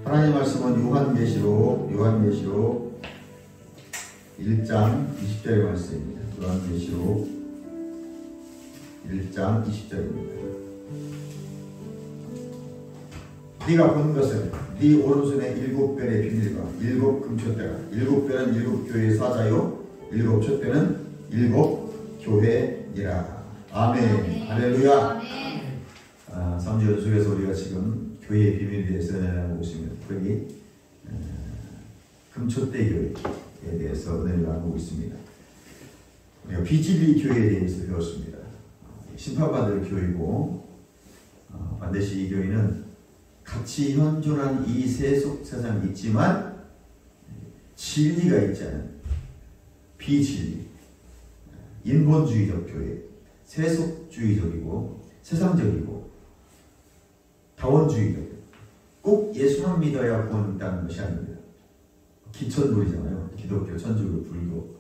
하나님 말씀은 요한계시록 1장 20절의 말씀입니다. 요한계시록 1장 20절입니다. 네가 본 것은 네 오른손에 7별의 비밀과 7 금초대가 7별은 7 교회의 사자요 7 촛대는 7 교회니라. 아멘. 할렐루야. 3주 연속에서 우리가 지금 교회의 비밀에 대해서 은혜를 나누고 있습니다. 특별히 금초대 교회에 대해서 은혜를 나누고 있습니다. 우리가 비진리 교회에 대해서 배웠습니다. 심판받을 교회고 반드시 이 교회는 같이 현존한 이 세속 세상이 있지만 진리가 있지 않은 비진리, 인본주의적 교회, 세속주의적이고 세상적이고 다원주의적, 꼭 예수만 믿어야 구원이 있다는 것이 아닙니다. 기천놀이잖아요. 기독교, 천주교, 불교.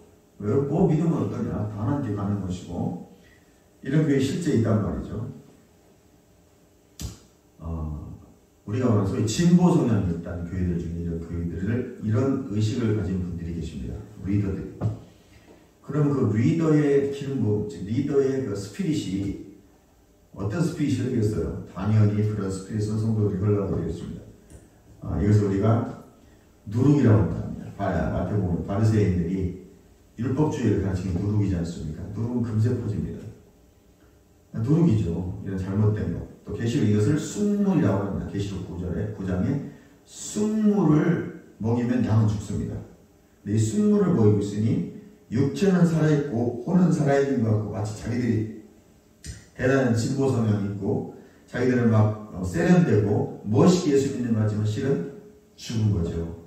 뭐 믿으면 어떠냐? 하나님께 가는 것이고 이런 교회 실제 있단 말이죠. 우리가 말하는 소위 진보 성향이 있다는 교회들 중에 이런 의식을 가진 분들이 계십니다. 리더들. 그럼 그 리더의 기름부, 즉 리더의 그 스피릿이 어떤 스피릿이 흐르겠어요? 당연히 그런 스피릿은 성도들이 흘러가게 되었습니다. 이것을 우리가 누룩이라고 합니다. 마태복음 바리새인들이 율법주의를 가르치는 누룩이지 않습니까? 누룩은 금세 퍼집니다. 누룩이죠. 이런 잘못된 것. 또 계시록 이것을 쑥물이라고 합니다. 계시록 9장에 쑥물을 먹이면 양은 죽습니다. 근데 이 쑥물을 먹이고 있으니 육체는 살아있고 혼은 살아있는 것 같고 마치 자기들이 대단한 진보 성향이 있고 자기들은 막 세련되고 멋있게 예수 믿는 것 같지만 실은 죽은 거죠.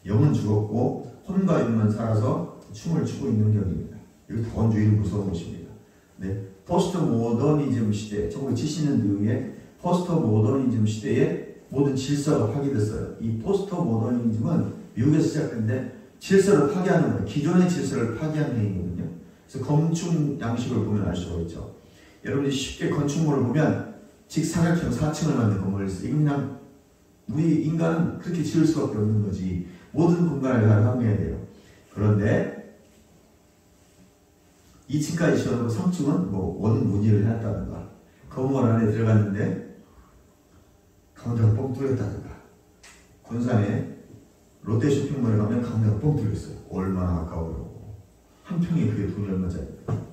영은 죽었고 혼과 육만 살아서 춤을 추고 있는 격입니다. 이거 다원주의는 무서운 것입니다. 네. 포스트 모더니즘 시대, 1970년대 이후에 포스트 모더니즘 시대에 모든 질서가 파괴됐어요. 이 포스트 모더니즘은 미국에서 시작했는데 질서를 파괴하는 거예요. 기존의 질서를 파괴하는 행위거든요. 그래서 건축 양식을 보면 알 수가 있죠. 여러분이 쉽게 건축물을 보면 직사각형 4층을 만든 건물을 있어요. 이거 그냥 우리 인간은 그렇게 지을 수밖에 없는 거지. 모든 공간을 다 확보해야 돼요. 그런데 2층까지 지어놓고 3층은 뭐 원 문의를 해놨다든가 건물 안에 들어갔는데 강자가 뻥 뚫렸다든가 군산에 롯데 쇼핑몰에 가면 강자가 뻥 뚫렸어요. 얼마나 아까워요. 한 평에 그게 돈이 얼마짜리입니까?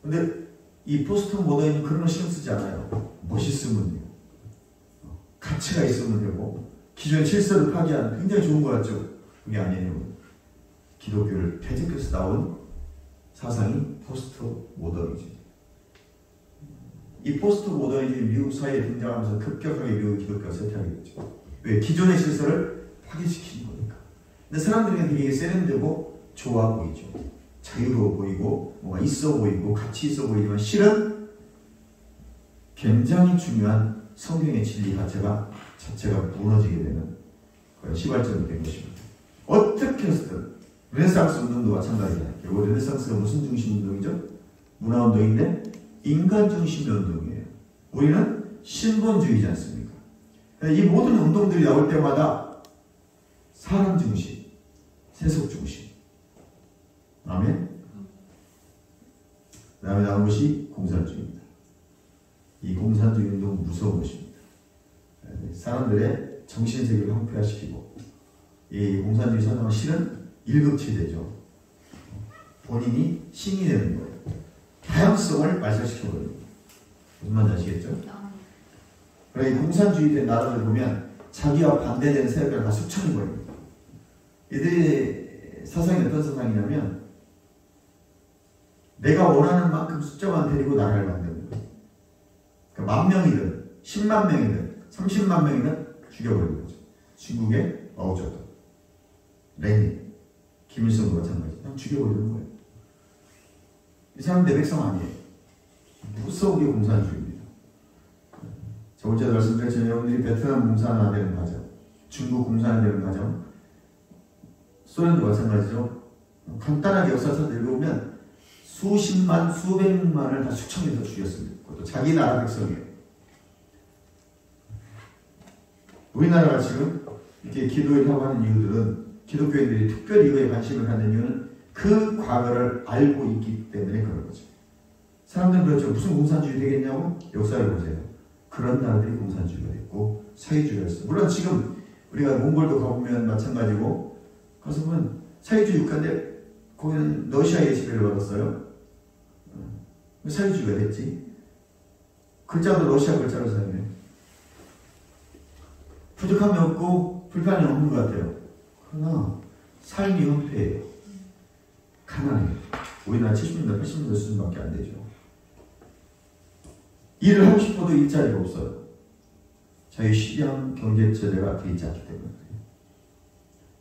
근데 이 포스트 모더니즘 그런 거 신경 쓰지 않아요. 멋있으면 돼요. 가치가 있으면 되고 기존의 질서를 파괴하는 굉장히 좋은 거 같죠? 그게 아니에요. 기독교를 퇴직해서 나온 사상이 포스트 모더니즘. 이 포스트 모더니즘이 미국 사회에 등장하면서 급격하게 미국 기독교가 쇠퇴하게 됐죠. 왜? 기존의 질서를 파괴시키는 거니까. 근데 사람들에게 되게 세련되고 좋아 보이죠. 자유로워 보이고 뭔가 있어 보이고 가치 있어 보이지만 실은 굉장히 중요한 성경의 진리 자체가 무너지게 되는 그런 시발점이 된 것입니다. 어떻게 해서든 르네상스 운동도 마찬가지다. 결국 르네상스가 무슨 중심 운동이죠? 문화 운동인데 인간 중심의 운동이에요. 우리는 신본주의지 않습니까? 이 모든 운동들이 나올 때마다 사람 중심, 세속 중심. 아멘. 그 다음에 나온 것이 공산주의입니다. 이 공산주의 운동은 무서운 것입니다. 사람들의 정신세계를 황폐화시키고 이 공산주의 사상은 실은 일극치대죠. 본인이 신이 되는 거예요. 다양성을 말살시켜버립니다. 무슨 말인지 아시겠죠? 그러니까 공산주의 된 나라들 보면 자기와 반대되는 세력을 다 숙청해버립니다. 이들의 사상이 어떤 사상이냐면 내가 원하는 만큼 숫자만 데리고 나라를 만드는 거예요. 그러니까 10,000명이든 10만 명이든 30만 명이든 죽여버리는 거죠. 중국의 마오쩌둥, 레닌, 김일성도 마찬가지. 그냥 죽여버리는 거예요. 이 사람 내 백성 아니에요. 무서운 게 공산주의입니다. 저번 주에 말씀드렸지만 여러분들이 베트남 공산화되는 과정, 중국 공산화되는 과정, 소련도 마찬가지죠. 간단하게 역사서 읽어보면 수십만, 수백만을 다 숙청해서 죽였습니다. 그것도 자기 나라 백성이에요. 우리나라가 지금 이렇게 기도를 하고 하는 이유들은 기독교인들이 특별히 이거에 관심을 갖는 이유는 그 과거를 알고 있기 때문에 그런 거죠. 사람들은 그렇죠. 무슨 공산주의 되겠냐고? 역사를 보세요. 그런 나라들이 공산주의가 됐고 사회주의가 됐어요. 물론 지금 우리가 몽골도 가보면 마찬가지고 가서 보면 사회주의 국가인데 거기는 러시아의 지배를 받았어요. 사회주의가 됐지. 글자도 러시아 글자로 사용해요. 부족함이 없고 불편이 없는 것 같아요. 그러나 삶이 혼폐해요. 가난해요. 우리나라 70년대, 80년대 수준밖에 안 되죠. 일을 하고 싶어도 일자리가 없어요. 자유시장 경제체제가 되어 있지 않기 때문에.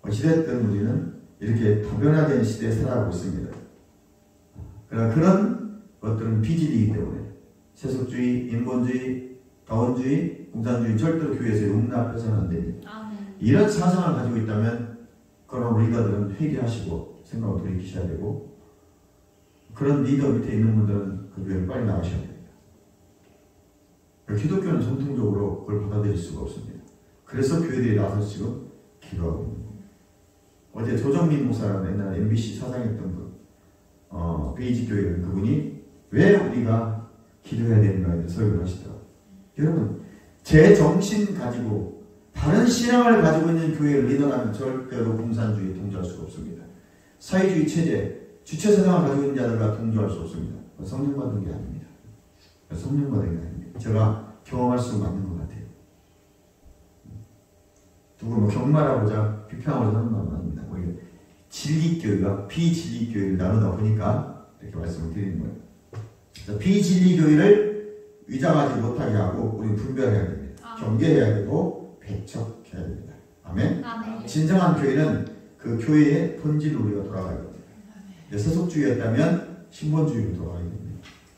어찌됐든 우리는 이렇게 다변화된 시대에 살아가고 있습니다. 그러나 그런 것들은 비질이기 때문에 세속주의, 인본주의, 다원주의, 공산주의 절대로 교회에서 용납해서는 안 됩니다. 이런 사상을 가지고 있다면 그럼 리더들은 회개하시고 생각을 돌이키셔야 되고 그런 리더 밑에 있는 분들은 그 교회를 빨리 나가셔야 됩니다. 기독교는 전통적으로 그걸 받아들일 수가 없습니다. 그래서 교회들이 나서서 지금 기도하고 있는 겁니다. 어제 조정민 목사라는 옛날 MBC 사장했던 분, 베이직 교회 그분이 왜 우리가 기도해야 되는가에 대해서 설교를 하시더라고요. 여러분, 제 정신 가지고 다른 신앙을 가지고 있는 교회의 리더라면 절대로 공산주의에 동조할 수가 없습니다. 사회주의 체제, 주체사상을 가지고 있는 자들과 동조할 수 없습니다. 성령 받은 게 아닙니다. 성령 받은 게 아닙니다. 제가 경험할 수 맞는 것 같아요. 누구를 경멸하고자 비평하고자 하는 건 아닙니다. 우리 진리교회가 비진리교회를 나누다 보니까 이렇게 말씀을 드리는 거예요. 비진리교회를 위장하지 못하게 하고 우리는 분별해야 됩니다. 경계해야 되고 배척해야 됩니다. 아멘? 아멘. 진정한 교회는 그 교회의 본질로 우리가 돌아가야 됩니다. 세속주의였다면 신본주의로 돌아가야 됩니다.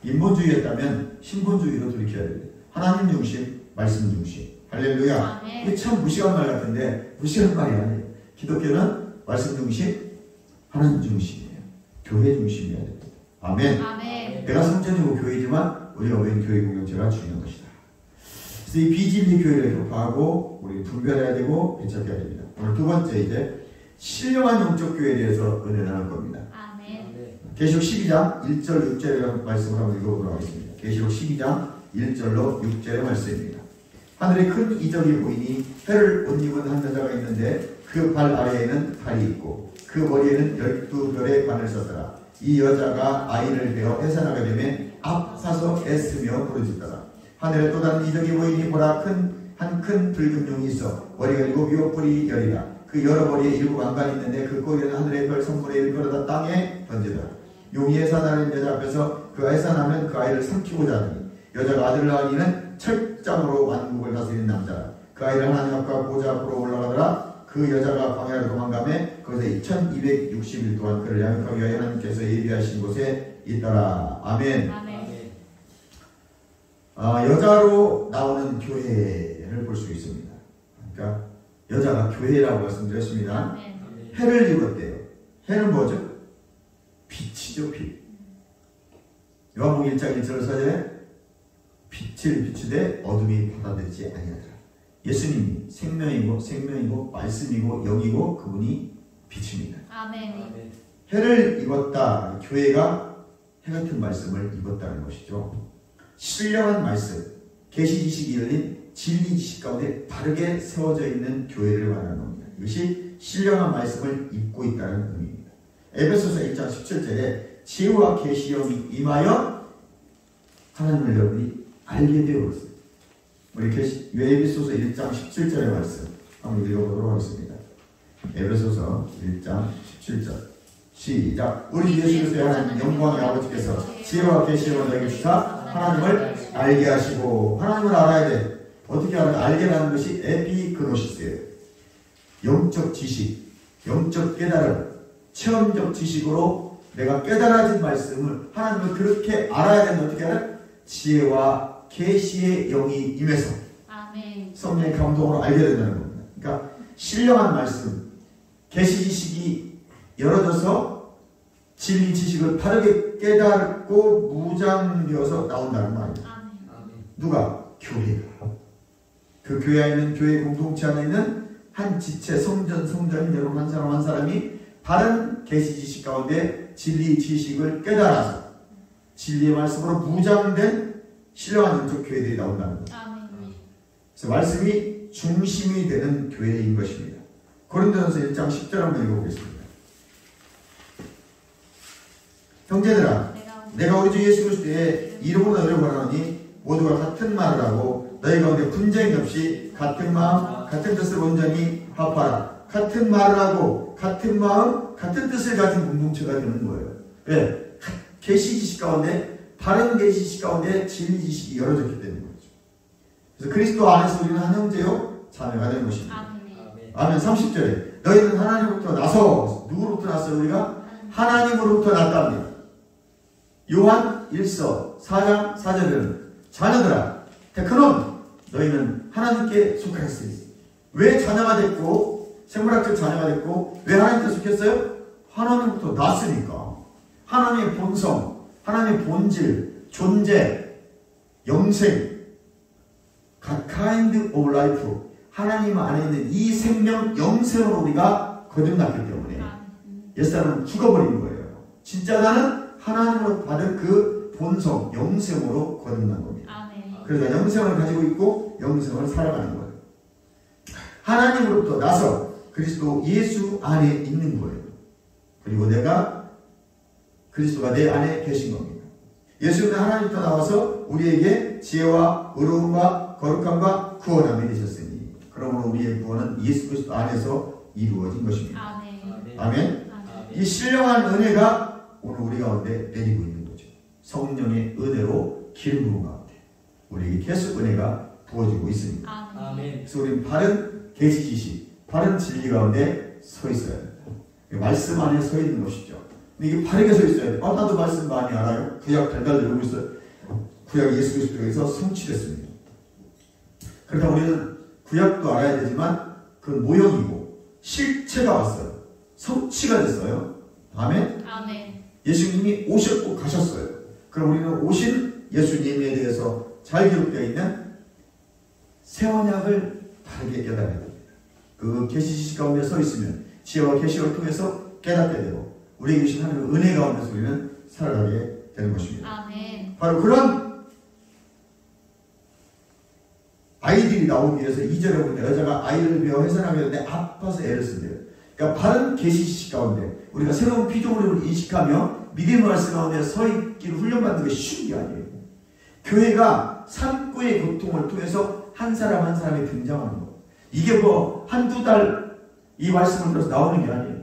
인본주의였다면 신본주의로 돌이켜야 됩니다. 하나님 중심, 말씀 중심. 할렐루야. 이게 참 무식한 말 같은데 무식한 말이 아니에요. 기독교는 말씀 중심, 하나님 중심이에요. 교회 중심이어야 됩니다. 아멘. 아멘. 내가 성전이고 교회지만 우리가 웬 교회 공동체가 중요한 것이다. 그래서 이 비진리 교회를 격파하고 우리 분별해야 되고 배척해야 됩니다. 오늘 두 번째 이제 신령한 영적 교회에 대해서 은혜 나눌 겁니다. 계시록 12장 1절 6절의 말씀을 한번 읽어보도록 하겠습니다. 계시록 12장 1절로 6절의 말씀입니다. 하늘에 큰 이적이 보이니 해를 옷 입은 한 여자가 있는데 그 발 아래에는 달이 있고 그 머리에는 12별의 관을 썼더라. 이 여자가 아이를 베어 해산하게 되면 아파서 애쓰며 부르짖더라. 하늘에 또 다른 이적이 보이니 보라 한 큰 붉은 용이 있어 머리가 7이요 뿔이 10이라. 그 여러 머리에 7 왕관이 있는데 그 꼬리는 하늘의 별 성분의 1 끌어다 땅에 던지더라. 용이 해산하는 여자 앞에서 그 해산하면 그 아이를 삼키고자 하더니 여자가 아들을 낳은 이는 철장으로 왕국을 다스리는 남자라. 그 아이를 하나님 앞과 보좌 앞으로 올라가더라. 그 여자가 광야로 도망가매 거기서 2260일 동안 그를 양육하기 위하여 하나님께서 예비하신 곳에 있더라. 아멘. 아멘. 여자로 나오는 교회를 볼 수 있습니다. 그러니까 여자가 교회라고 말씀드렸습니다. 아멘. 해를 입었대요. 해는 뭐죠? 빛이죠, 빛. 요한복음 1장 1절 사전에 빛을 비추되 어둠이 받아들이지 아니하더라. 예수님이 생명이고 말씀이고 영이고 그분이 빛입니다. 아멘. 해를 입었다. 교회가 해 같은 말씀을 입었다는 것이죠. 신령한 말씀, 계시 지식이 열린 진리 지식 가운데 바르게 세워져 있는 교회를 말하는 겁니다. 이것이 신령한 말씀을 입고 있다는 의미입니다. 에베소서 1장 17절에 지혜와 계시 영이 임하여 하나님을 여러분이 알게 되었습니다. 우리 에베소서 1장 17절의 말씀 한번 읽어보도록 하겠습니다. 에베소서 1장 17절 시작. 우리 예수 그리스도의 하나님 영광의 아버지께서 지혜와 계시를 너에게 주사 하나님을 알게 하시고, 하나님을 알아야 돼. 어떻게 알게 하는 것이 에피그노시스예요. 영적 지식, 영적 깨달음, 체험적 지식으로 내가 깨달아진 말씀을 하나님을 그렇게 알아야 되는데 어떻게 알아요? 지혜와 계시의 영이 임해서 아멘. 성령의 감동으로 알게 된다는 겁니다. 그러니까 신령한 말씀, 계시 지식이 열어져서 진리 지식을 바르게 깨닫고 무장되어서 나온다는 말이에요. 아멘. 누가? 교회가. 그 교회 안에 있는 교회 공동체 안에 있는 한 지체, 성전 여러분 한 사람 한 사람이 바른 계시 지식 가운데 진리 지식을 깨달아서 진리의 말씀으로 무장된 신령한 영적 교회들이 나온다는 거죠. 그래서 말씀이 중심이 되는 교회인 것입니다. 고린도전서 1장 10절 한번 읽어보겠습니다. 형제들아, 내가 우리 주 예수 그리스도의 이름으로 너희를 권하노니 모두가 같은 말을 하고 너희 가운데 분쟁이 없이 같은 마음 같은 뜻을 온전히 합하라. 같은 말을 하고 같은 마음 같은 뜻을 가진 공동체가 되는 거예요. 왜? 계시 지식 가운데 바른 계시 지식 가운데 진리 지식이 열어졌기 때문인 거죠. 그래서 그리스도 안에서 우리는 한 형제요 자매가 되는 것입니다. 아멘. 30절에 너희는 하나님으로부터 나서 누구로부터 났어요? 우리가 하나님으로부터 났답니다. 요한 1서 4장 4절에는 자녀들아 테크논 너희는 하나님께 속하였으니. 왜 자녀가 됐고 생물학적 자녀가 됐고 왜 하나님께 속했어요? 하나님부터 났으니까. 하나님의 본성, 하나님의 본질, 존재, 영생, kind of life, 하나님 안에 있는 이 생명 영생으로 우리가 거듭났기 때문에 옛사람은 죽어버린 거예요. 진짜 나는 하나님으로 받은 그 본성, 영생으로 거듭난 겁니다. 그래서 영생을 가지고 있고 영생을 살아가는 거예요. 하나님으로부터 나서 그리스도 예수 안에 있는 거예요. 그리고 내가 그리스도가 내 안에 계신 겁니다. 예수는 하나님부터 나와서 우리에게 지혜와 의로움과 거룩함과 구원함이 되셨으니 그러므로 우리의 구원은 예수 그리스도 안에서 이루어진 것입니다. 아멘. 이 신령한 은혜가 오늘 우리 가운데 내리고 있는 거죠. 성령의 은혜로 기름 부음 가운데 우리에게 계속 은혜가 부어지고 있습니다. 아멘. 그래서 우리는 바른 계시 지식, 바른 진리 가운데 서 있어야 됩니다. 말씀 안에 서 있는 것이죠. 근데 이게 바르게 서 있어야 돼요. 나도 말씀 많이 알아요. 구약 달달 외우고 있어요. 구약 예수 그리스도에서 성취됐습니다. 그러다 우리는 구약도 알아야 되지만 그건 모형이고 실체가 왔어요. 성취가 됐어요. 아멘. 예수님이 오셨고 가셨어요. 그럼 우리는 오신 예수님에 대해서 잘 기록되어 있는 새 언약을 바르게 깨달아야 됩니다. 그 계시 지식 가운데 서 있으면 지혜와 계시를 통해서 깨닫게 되고 우리에게 주신 하나님의 은혜 가운데서 우리는 살아가게 되는 것입니다. 바로 그런 아이들이 나오기 위해서 2절에 보면 여자가 아이를 베어 해산하게 되는데 아파서 애를 쓴대요. 그러니까 바른 계시 지식 가운데 우리가 새로운 피조물을 인식하며 믿음의 말씀 가운데 서 있기를 훈련받는 게 쉬운 게 아니에요. 교회가 삶고의 고통을 통해서 한 사람 한 사람이 등장하는 거. 이게 뭐 한두 달 이 말씀을 들어서 나오는 게 아니에요.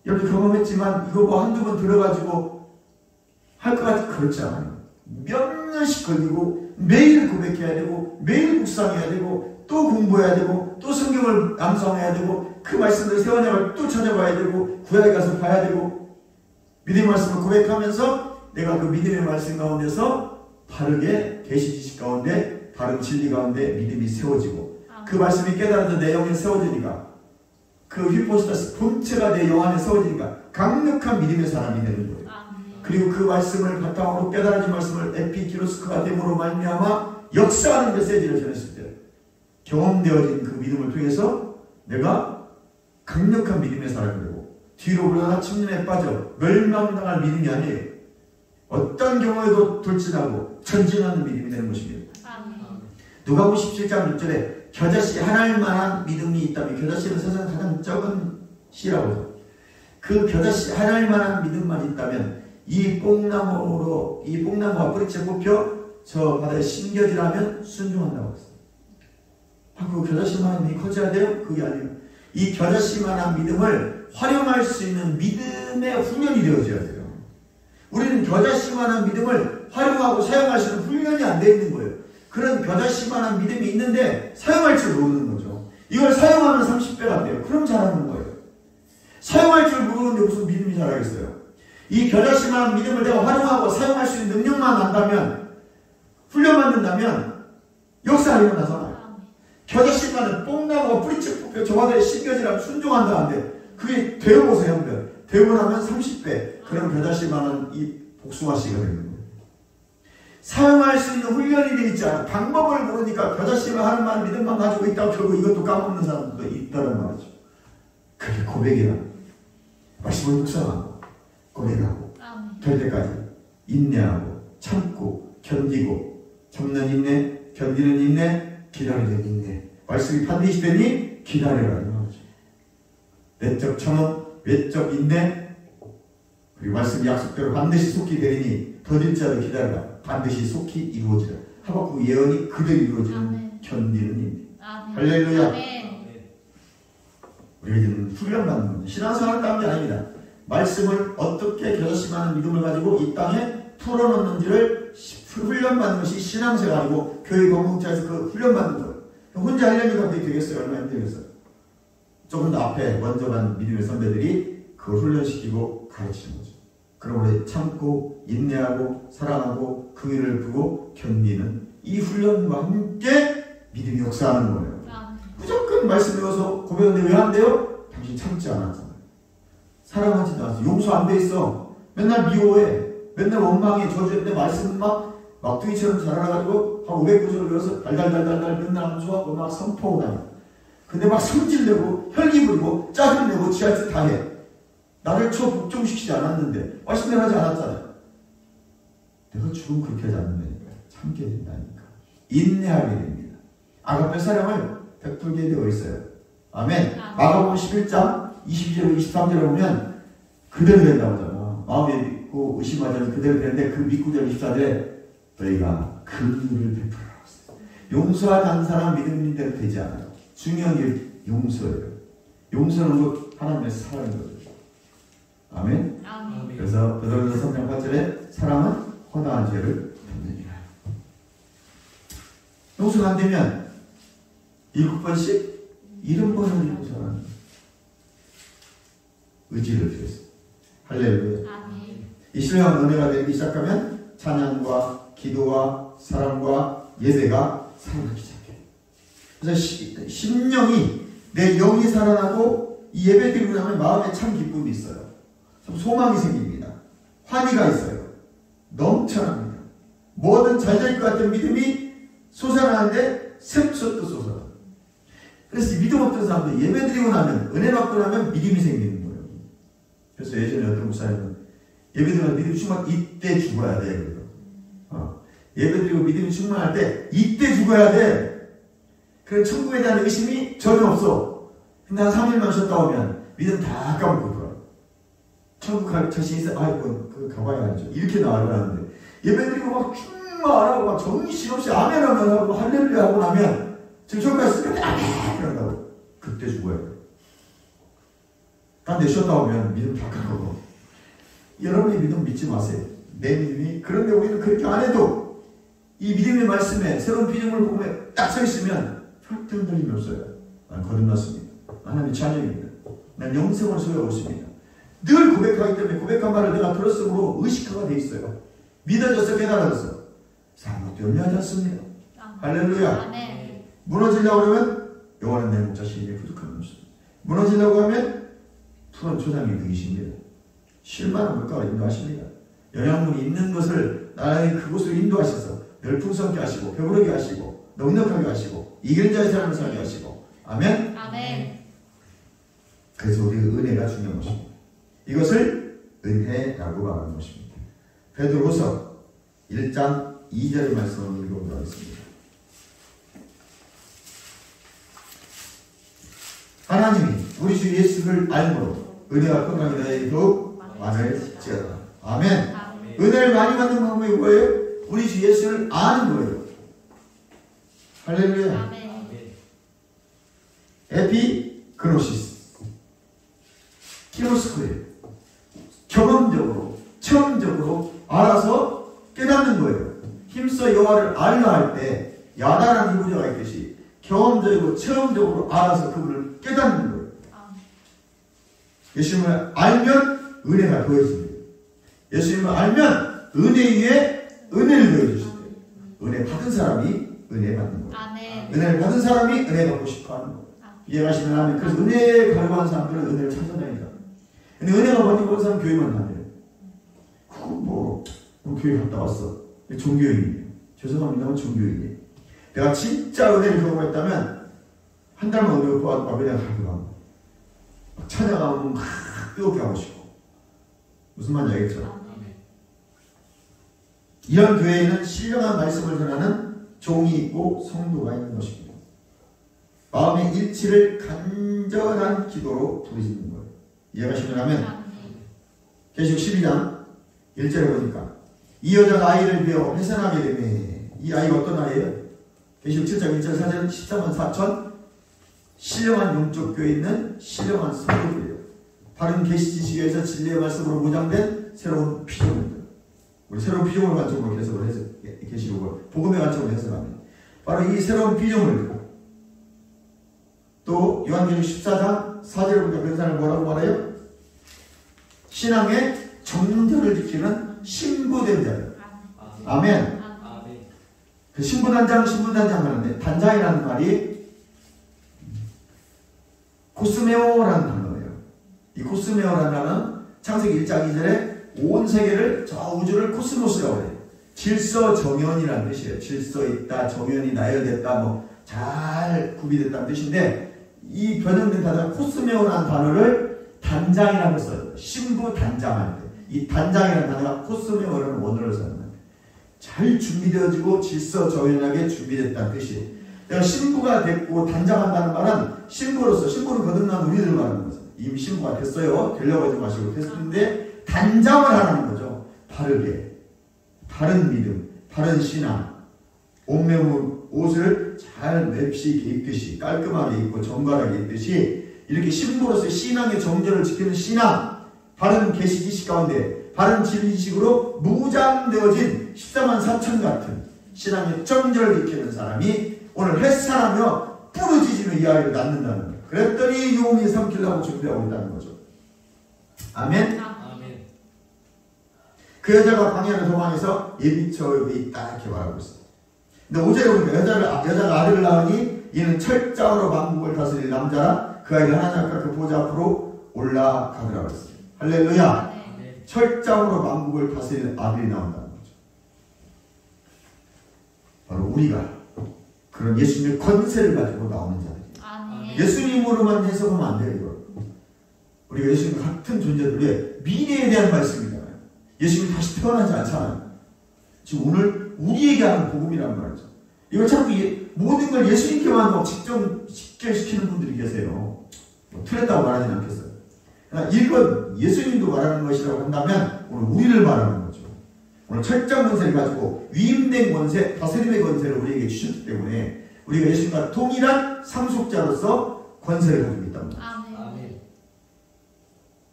여러분 경험했지만 이거 뭐 한두 번 들어가지고 할 것 같이 그렇지 않아요. 몇 년씩 걸리고 매일 고백해야 되고 매일 묵상해야 되고 또 공부해야 되고 또 성경을 암송해야 되고 그 말씀들 새 언약을 또 찾아봐야 되고 구약에 가서 봐야 되고 믿음의 말씀을 고백하면서 내가 그 믿음의 말씀 가운데서 바르게 계시 지식 가운데 바른 진리 가운데 믿음이 세워지고 그 말씀이 깨달아져 내 영에 세워지니까 그 휘포스타스 본체가 내 영 안에 세워지니까 강력한 믿음의 사람이 되는 거예요. 그리고 그 말씀을 바탕으로 깨달아진 말씀을 에피키로스크가 됨으로 말미암아 역사하는 메시지를 전했을 때 경험되어진 그 믿음을 통해서 내가 강력한 믿음의 사람이 되고 뒤로 물러나 침륜에 빠져 멸망당할 믿음이 아니에요. 어떤 경우에도 돌진하고 전진하는 믿음이 되는 것입니다. 누가복음 17장 6절에 겨자씨 하나일 만한 믿음이 있다면 겨자씨는 세상 가장 적은 씨라고 하죠. 그 겨자씨 하나일 만한 믿음만 있다면 이 뽕나무가 뿌리채 뽑혀 저 바다에 심겨지라면 순종한다고 했어요. 그 겨자씨만한 믿음이 커져야 돼요? 그게 아니에요. 이 겨자씨만한 믿음을 활용할 수 있는 믿음의 훈련이 되어져야 돼요. 우리는 겨자씨만한 믿음을 활용하고 사용할 수 있는 훈련이 안 되어 있는 거예요. 그런 겨자씨만한 믿음이 있는데 사용할 줄 모르는 거죠. 이걸 사용하면 30배가 돼요. 그럼 잘하는 거예요. 사용할 줄 모르는데 무슨 믿음이 잘하겠어요. 이 겨자씨만한 믿음을 내가 활용하고 사용할 수 있는 능력만 난다면 훈련받는다면 역사가 일어나잖아요. 겨자씨만은 뽕나무가 뿌리채 뽑혀 저 바다에 심겨지라면 순종한다는데 그게 되어보세요. 되고 나면 30배 그런 겨자씨만은 이 복숭아씨가 되는 거예요. 사용할 수 있는 훈련이 되어 있지 않아. 방법을 모르니까 겨자씨를 하나만 믿음만 가지고 있다고 결국 이것도 까먹는 사람도 있다는 말이죠. 그게 고백이라. 말씀을 묵상하고 고백하고 될 때까지 인내하고 참고 견디고 참는 인내, 견디는 인내, 기다리는 인내. 말씀이 반드시 되니 기다리라는 말이죠. 내적 참음, 외적 인내, 그리고 말씀 약속대로 반드시 속히 되리니 더딜지라도 기다리라. 반드시 속히 이루어지라. 하박국 예언이 그대로 이루어지는 아멘. 견디는 인내. 할렐루야. 아멘. 우리가 이제는 훈련받는 겁니다. 신앙생활을 따는 게 아닙니다. 말씀을 어떻게 겨자씨만한 믿음을 가지고 이 땅에 풀어놓는지를 훈련받는 것이 신앙생활이고 교회 공동체에서 그 훈련받는 거예요. 혼자 하려니까 그게 되겠어요? 얼마나 힘들겠어요? 조금 더 앞에 먼저 간 믿음의 선배들이 그걸 훈련시키고 가르치는 거죠. 그럼 우리 참고 인내하고 사랑하고 긍휼을 베고 견디는 이 훈련과 함께 믿음이 역사하는 거예요. 무조건 말씀 배워서 고백하는데 왜 안 돼요? 당신 참지 않았잖아요. 사랑하지도 않았어. 용서 안 돼 있어. 맨날 미워해. 맨날 원망해. 저주했는데 말씀은 막 막둥이처럼 자라가지고 한 500구절을 외워서 달달달달달 맨날 암수하고 막 선포하고 다녀. 근데 막 성질내고 혈기 부리고 짜증내고 지할 짓 다 해. 나를 복종시키지 않았는데 말씀대로 하지 않았잖아요. 내가 죽으면 그렇게 하지 않는다니까. 참게 된다니까. 인내하게 됩니다. 아가페 사랑을 베풀게 되어 있어요. 아멘. 마가복음 11장 22절 23절에 보면 그대로 된다고 하잖아. 마음에 믿고 의심하지 않으면 그대로 되는데 그 믿고 절 24절에 너희가 긍휼을 베풀어. 용서하지 않는 사람 믿음인 대로 되지 않아요. 중요한 게 용서예요. 용서는 곧 하나님의 사랑이거든요. 아멘. 아멘. 그래서 베드로전서 3장 8절에 사랑은 허다한 죄를 덮느니라. 용서가 안 되면 7번씩 70번을 용서하는 의지를 드렸어요. 할렐루야. 이 신령한 은혜가 되기 시작하면 찬양과 기도와 사랑과 예배가 살아나기 시작해요. 그래서 심령이 내 영이 살아나고 이 예배 드리고 나면 마음에 참 기쁨이 있어요. 참 소망이 생깁니다. 환희가 있어요. 넘쳐납니다. 뭐든 잘 될 것 같은 믿음이 솟아나는데 샘솟도 솟아나. 그래서 믿음 없던 사람들 예배 드리고 나면 은혜 받고 나면 믿음이 생기는 거예요. 그래서 예전에 어떤 목사님은 예배 드리면 믿음이 충만 이때 죽어야 돼. 예배 드리고 믿음이 충만할 때 이때 죽어야 돼. 그래 천국에 대한 의심이 전혀 없어. 근데 한 3일만 쉬었다 오면 믿음 다 까먹고 돌아. 천국 갈 자신 있어? 아이고 그거 가봐야죠. 이렇게 나와야 예배 드리고 막 충만하고 막 정신없이 아멘 하고 할렐루야 하고 나면 지금 천국 갔을 때 아멘 그런다고. 그때 죽어야 돼. 딴 데 쉬었다 오면 믿음 다 까먹어. 여러분의 믿음 믿지 마세요. 내 믿음이. 그런데 우리는 그렇게 안 해도 이 믿음의 말씀에 새로운 비전을 보면 딱 서 있으면 절대 흔들림이 없어요. 난 거듭났습니다. 하나님의 자녀입니다. 난 영생을 소유하고 있습니다. 늘 고백하기 때문에 고백한 말을 내가 들었으므로 의식화가 돼 있어요. 믿어져서 깨달아졌어. 아무것도 염려하지 않습니다. 할렐루야. 아멘. 무너지려고 하면 여호와는 내 목자시니 부족한 것입니다. 무너지려고 하면 푸른 초장이 되십니다. 실만한 물가가 인도하십니다. 영양분이 있는 것을 나의 그곳을 인도하셔서 열풍성케 하시고 배부르게 하시고 넉넉하게 하시고 이기는 자의 삶을 살게 하시고 아멘. 아멘. 그래서 우리 은혜가 중요한 것입니다. 이것을 은혜라고 말하는 것입니다. 베드로후서 1장 2절의 말씀을 읽어보도록 하겠습니다. 하나님이 우리 주 예수를 알므로 은혜와 평강이 너희에게 더욱 많을지어다. 아멘. 아멘. 은혜를 많이 받는 방법이 뭐예요? 우리 주 예수를 아는 거예요. 할렐루야. 아멘. 에피그노시스 키노스코예요. 경험적으로 체험적으로 알아서 깨닫는 거예요. 힘써 여호와를 알라 할 때 야다라는 이부자가 있듯이 경험적이고 체험적으로 알아서 그분을 깨닫는 거예요. 예수님을 알면 은혜가 더해집니다. 예수님을 알면 은혜 위에 은혜를 더해주신대요. 은혜 받은 사람이 은혜 받는 거예요. 은혜를 받은 사람이 은혜 받고 싶어 하는 거예요. 이해하시면 하면. 그래서 은혜에 가려고 사람들은 은혜를 찾아다니다. 근데 은혜가 받는 건 사람 교회만 다녀요. 그거 뭐 교회 갔다 왔어. 종교인이에요. 죄송합니다만 종교인이에요. 내가 진짜 은혜를 경험했다면 한 달만 은혜를 받고 내가 가기도 찬양하면 막 뜨겁게 하고 싶고. 무슨 말인지 알겠죠? 이런 교회에는 신령한 말씀을 전하는 종이 있고 성도가 있는 것입니다. 마음의 일치를 간절한 기도로 부르짖는 거예요. 이해가 쉬우냐면 계시록 12장 1절에 보니까 이 여자가 아이를 베어 해산하게 되네. 이 아이가 어떤 아이예요? 계시록 7장 1절 4절 14만 4천 신령한 영적 교회에 있는 신령한 성도들이에요. 바른 계시 지식에서 진리의 말씀으로 무장된 새로운 피조물들. 우리 새로운 피조물 관점으로 해석을 해서 계시록을 복음의 관점으로 해석하면 바로 이 새로운 피조물들. 또 요한계시록 14장 4절에 보니까 그 사람을 뭐라고 말해요? 신앙의 정절을 지키는 신부된 자예요. 아멘. 그 신부단장 하는데 단장이라는 말이 코스메오라는 단어예요. 이 코스메오라는 단어는 창세기 1장 2절에 온 세계를 저 우주를 코스모스라고 해요. 질서 정연이라는 뜻이에요. 질서 있다, 정연이 나열됐다, 뭐 잘 구비됐다는 뜻인데 이 변형된 단어가 코스메오라는 단어를 단장이라고 써요. 신부 단장할 때 이 단장이라는 단어가 코스메오라는 원어를 써요. 잘 준비되어지고 질서 정연하게 준비됐다는 뜻이에요. 내가 신부가 됐고 단장한다는 말은 신부는 거듭난 우리들 말하는 거죠. 이미 신부가 됐어요. 되려고 하지 마시고 됐는데 단장을 하라는 거죠. 바르게, 바른 믿음, 바른 신앙, 옷을 잘 맵시게 입듯이 깔끔하게 입고 정갈하게 입듯이 이렇게 신부로서 신앙의 정절을 지키는 신앙, 바른 계시 지식 가운데 바른 진리 지식으로 무장되어진 14만 4천 같은 신앙의 정절을 지키는 사람이 오늘 햇살하며 부르짖으며 이 아이를 낳는다는 거예요. 그랬더니 용이 삼키려고 준비하고 있다는 거죠. 아멘? 아멘. 그 여자가 광야를 도망해서 예비처에 있다 이렇게 말하고 있어요. 근데 5절에 보니까 여자가 아들을 낳으니 이는 철장으로 만국을 다스릴 남자라 그 아이를 하나님 앞에 그 보좌 앞으로 올라가더라고 했어요. 할렐루야. 네. 철장으로 만국을 다스릴 아들이 나온다는 거죠. 바로 우리가 그런 예수님의 권세를 가지고 나오는 자들이에요. 예수님으로만 해석하면 안 돼요. 이거. 우리가 예수님과 같은 존재들의 미래에 대한 말씀이잖아요. 예수님이 다시 태어나지 않잖아요. 지금 오늘 우리에게 하는 복음이란 말이죠. 이걸 자꾸 모든 걸 예수님께만 직결시키는 분들이 계세요. 뭐 틀렸다고 말하지는 않겠어요. 그러나 이건 예수님도 말하는 것이라고 한다면 오늘 우리를 말하는 거죠. 오늘 철장 권세를 가지고 위임된 권세, 다스림의 권세를 우리에게 주셨기 때문에 우리가 예수님과 동일한 상속자로서 권세를 가지고 있답니다. 아멘.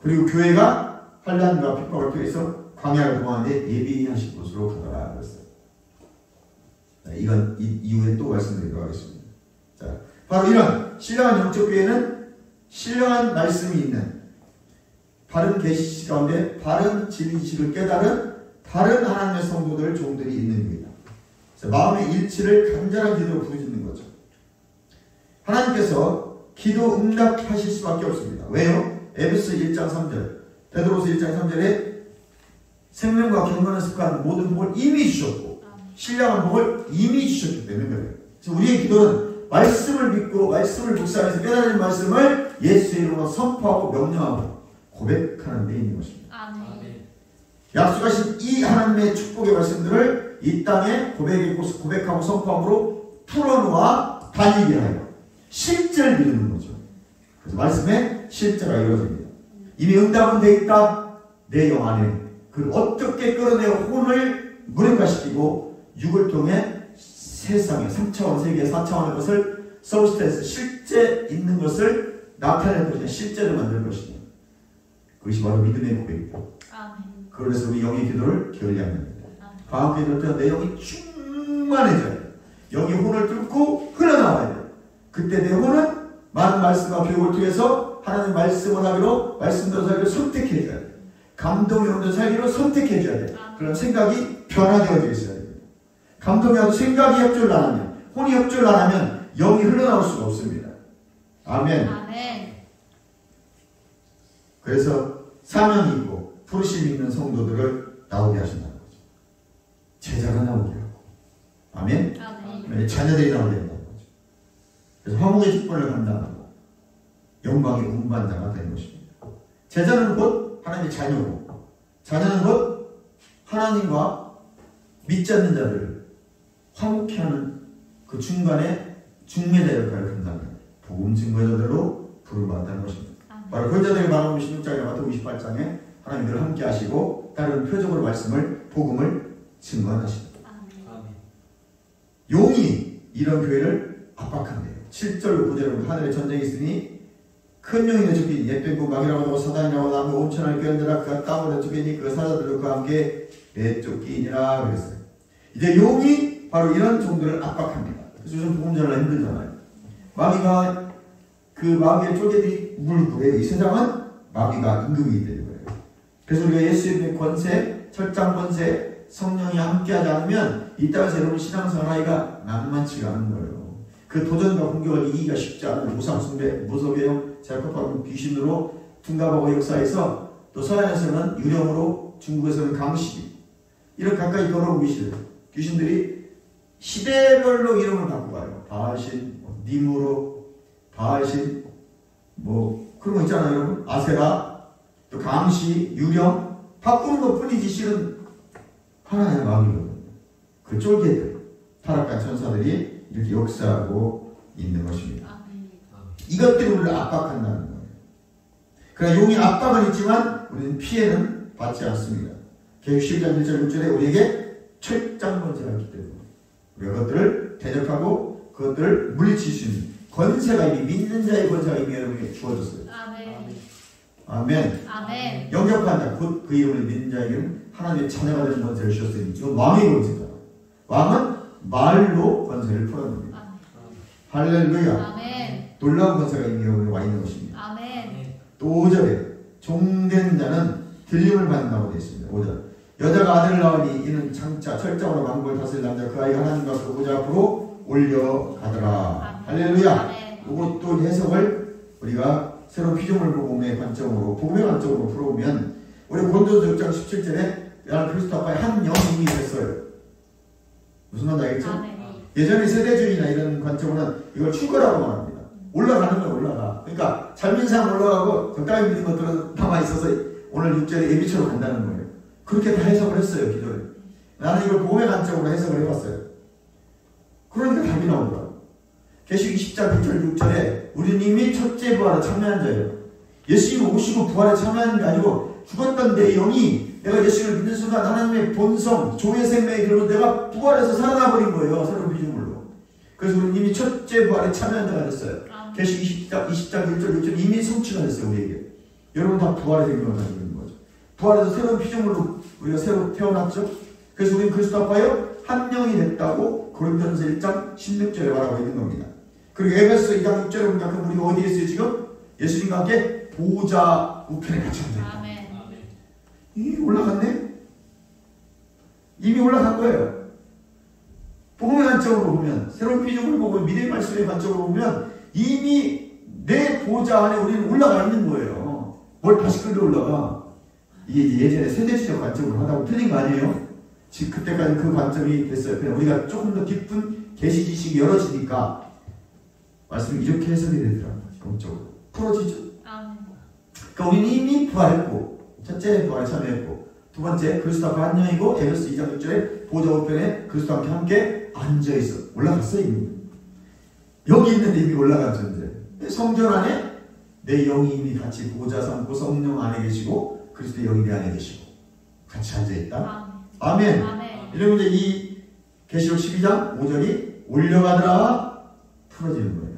그리고 교회가 환난과 핍박을 통해서 광야를 도망하는데 예비하신 곳으로 가더라 그랬어요. 이건 이후에 또 말씀드리도록 하겠습니다. 자, 바로 이런 신령한 영적 교회는 신령한 말씀이 있는 바른 계시 가운데 바른 진리 지식을 깨달은 바른 하나님의 성도들 종들이 있는 교회다. 마음의 일치를 간절한 기도로 부르짖는 거죠. 하나님께서 기도 응답하실 수밖에 없습니다. 왜요? 에베소 1장 3절, 베드로서 1장 3절에 생명과 경건한 습관 모든 복을 이미 주셨고 신령한 복을 이미 주셨기 때문에 그래요. 그래서 우리의 기도는 말씀을 믿고 말씀을 묵상해서 깨달은 말씀을 예수의 이름으로 선포하고 명령하고 고백하는 데 있는 것입니다. 아멘. 약속하신 이 하나님의 축복의 말씀들을 이 땅에 고백하고 선포함으로 풀어놓아 다니게 하여 실제를 이루는 거죠. 그래서 말씀에 실제가 이루어집니다. 이미 응답은 되어 있다. 내 영 안에 그를 어떻게 끌어내어 혼을 무력화시키고 육을 통해 세상의 3차원 세계 4차원의 것을 서브스탄스 실제 있는 것을 나타낼 것이냐 실제로 만들 것이냐 그것이 바로 믿음의 고백이다. 그래서 우리 영의 기도를 게을리하면 됩니다. 방학 기도할 때 내 영이 충만해져야 돼. 영이 혼을 뚫고 흘러나와야 돼. 그때 내 혼은 많은 말씀과 교육을 통해서 하나님의 말씀을 하기로 말씀대로 살기로 선택해줘야 돼. 감동의 혼을 살기로 선택해줘야 돼. 그런 생각이 변화되어져 있어야 됩니다. 감동하고 생각이 협조를 안 하면 혼이 협조를 안 하면 영이 흘러나올 수가 없습니다. 아멘. 아멘. 그래서 사명이 있고 부르심이 있는 성도들을 나오게 하신다는 거죠. 제자가 나오게 하고. 아멘? 아멘. 자녀들이 나오게 한다는 거죠. 그래서 화목의 직분을 감당하고 영광의 운반자가 되는 것입니다. 제자는 곧 하나님의 자녀고, 자녀는 곧 하나님과 믿지 않는 자들을 화목케 하는 그 중간에 중매자 역할을 감당하는 복음 증거자들로 부름받았다는 것입니다. 바로 그자들에게 말하는 16장에 마태복음 28장에 하나님들을 함께 하시고 다른 표적으로 말씀을 복음을 증거하십니다. 용이 이런 교회를 압박한대요. 7절 9절에 하늘에 전쟁이 있으니 큰 용이 내쫓기니 옛뱀고 마귀라고 하고 사단이라고 하고 온천할 껴안더라 그가 땅으로 내쫓기니 그 사자들도 그와 함께 내쫓기니라 그랬어요. 이제 용이 바로 이런 종들을 압박합니다. 그래서 요즘 복음 전하기 힘들잖아요. 마귀가 그 마귀의 쫄개들이 물고래요. 이 세상은 마귀가 임금이기 때문에. 그래서 우리가 예수의 권세, 철장 권세, 성령이 함께하지 않으면 이 땅에서 여러분 신앙생활하기가 만만치가 않은 거예요. 그 도전과 공격을 이기기가 쉽지 않은 우상숭배, 무소배용, 제약업하는 귀신으로 둔갑하고 역사에서 또 서양에서는 유령으로 중국에서는 강시 이런 가까이 걸어오고 계시대요. 귀신들이 시대별로 이름을 바꾸고 가요. 바알신, 니무로, 바알신, 그런 거 있잖아요, 여러분. 아세라, 또 강시, 유령, 바꾸는 것 뿐이지 실은 하나의 마귀거든요. 그 쫄개들, 타락한 천사들이 이렇게 역사하고 있는 것입니다. 이것들이 우리를 압박한다는 거예요. 그러나 용이 압박은 있지만 우리는 피해는 받지 않습니다. 계시록 12장 1절 6절에 우리에게 철장 권세가 있기 때문에 우리가 그것들을 대적하고 그것들을 물리칠 수 있는 권세가 이미 믿는 자의 권세가 이미 여러분에게 주어졌어요. 아멘. 아멘. 영접한 자, 곧 그 이름을 믿는 자에게는 하나님의 자녀가 되는 권세를 주셨으니 이건 왕의 권세잖아. 왕은 말로 권세를 풀어냅니다. 할렐루야. 아멘. 놀라운 권세가 이미 여러분에 와 있는 것입니다. 아멘. 또 5절에 종된 자는 들림을 받는다고 되어 있습니다. 5절 여자가 아들을 낳으니 이는 장차 철장으로 만국을 다스릴 남자 그 아이가 하나님과 그 보좌 앞으로 올려가더라. 할렐루야. 이것도 해석을 우리가 새로운 피조물 복음의 관점으로 복음의 관점으로 풀어보면 우리 고린도서 6장 17절에 나는 그리스도 앞에 한 영이 됐어요. 무슨 말인지 알겠죠? 예전에 세대주의나 이런 관점으로는 이걸 출거라고 말합니다. 올라가는 건 올라가. 그러니까 삶은 삶 올라가고 적당히 믿는 것들은 남아있어서 오늘 6절에 예비처럼 간다는 거예요. 그렇게 다 해석을 했어요. 기도를. 나는 이걸 복음의 관점으로 해석을 해봤어요. 그러니까 답이 나오더라고요. 계시록 20장 1절 6절에 우리는 이미 첫째 부활에 참여한 자예요. 예수님 오시고 부활에 참여하는 게 아니고 죽었던 내 영이 내가 예수를 믿는 순간 하나님의 본성, 조의 생명이 들고 내가 부활해서 살아나버린 거예요. 새로운 피조물로. 그래서 우리는 이미 첫째 부활에 참여한 자가 됐어요. 계시록 20장 1절 6절 이미 성취가 됐어요. 우리에게. 여러분 다 부활의 생명을 가지고 있는 거죠. 부활해서 새로운 피조물로 우리가 새로 태어났죠. 그래서 우리는 그리스도 앞하여 한 명이 됐다고 고린도전서 1장 16절에 말하고 있는 겁니다. 그리고 에베소 2장 6절에 보니까 그럼 우리가 어디에 있어요 지금? 예수님과 함께 보좌 우편에 같이 앉아있다. 이미 올라갔네? 이미 올라간 거예요. 복음의 관점으로 보면, 새로운 피조물을 보고 믿음의 말씀의 관점으로 보면 이미 내 보좌 안에 우리는 올라가 있는 거예요. 뭘 다시 끌려 올라가? 이게 예전에 세대시적 관점으로 하다고 틀린 거 아니에요? 지금 그때까지 그 관점이 됐어요. 그냥 우리가 조금 더 깊은 계시 지식이 열어지니까 말씀이 이렇게 해석이 되더라고요. 영적으로 풀어지죠. 그러니까 우리는 이미 부활했고 첫째 부활에 참여했고 두 번째 그리스도 앞에 한 영이고 에베소 2장 6절에 보좌 우편에 그리스도 함께 앉아있어. 올라갔어요. 이미. 여기 있는데 이미 올라간 존재. 성전 안에 내 영이 이미 같이 보좌 삼고 성령 안에 계시고 그리스도의 영이 내 안에 계시고 같이 앉아있다. 아멘. 이러면 이제 이 계시록 12장 5절이 올려가더라 풀어지는 거예요.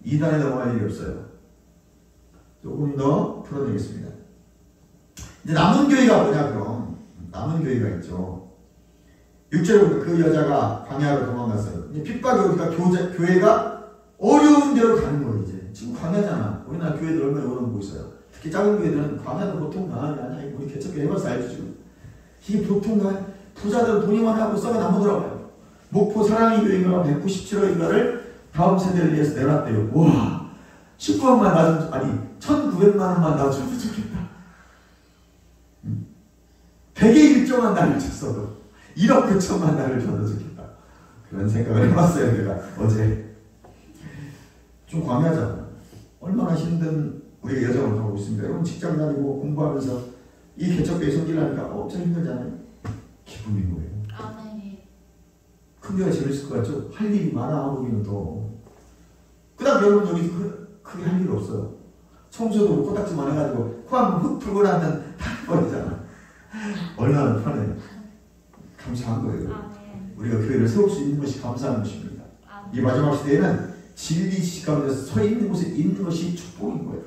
2단에 넘어갈 일이 없어요. 조금 더 풀어드리겠습니다. 이제 남은 교회가 뭐냐 그럼? 남은 교회가 있죠. 6절에 그 여자가 광야로 도망갔어요. 이제 핍박이 오니까 교회가 어려운 데로 가는 거예요. 이제 지금 광야잖아. 우리나라 교회들 얼마나 어려운 거 있어요. 특히 작은 교회들은 광야는 보통 강한 게 아니야. 우리 개척교회 해봐서 알죠 지금. 이게 보통 부자들은 돈이 많아고 썩어 나무더라고요. 목포 사랑의 교회가 197억인가를 다음 세대를 위해서 내놨대요. 와 19억만 놔주면 아니 1900만 원만 놔주면 좋겠다. 100의 1조만 날려쳤어도 1억 9천만 달을 줘도 좋겠다. 그런 생각을 해봤어요. 내가 어제. 좀 광야잖아. 얼마나 힘든 우리가 여정을 가고 있습니다. 여러분 직장 다니고 공부하면서 이 개척교회 성질하니까 엄청 힘들잖아요. 기쁨인 거예요. 큰 교회가 재밌을 것 같죠? 할 일이 많아. 거기는 또. 그 다음 여러분 여기 크게 할 일 없어요. 청소도 코딱지만 해가지고 코 한번 훅 풀고 나면 다 버리잖아. 얼마나 편해. 감사한 거예요. 우리가 교회를 세울 수 있는 것이 감사한 것입니다. 이 마지막 시대에는 진리 지식 가운데 서 있는 곳에 있는 것이 축복인 거예요.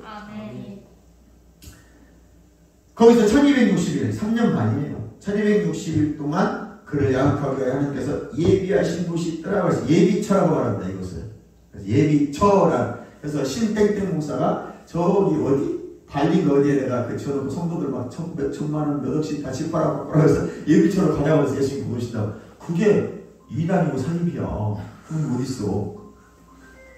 거기서 1260일, 3년 반이에요. 1260일 동안 그를 양육하기 위해 하나님께서 예비하신 곳이 있더라고 해서 예비처라고 말한다, 이것을. 그래서 예비처란, 그래서 신땡땡 목사가 저기 어디 발린 어디에 내가 그 저놓고 성도들 막 천만 원 몇 억씩 다 집하라고 해서 예비처로 가자고 해서 예수님 그러신다고. 그게 2단이고 사입이야. 그건 어딨어.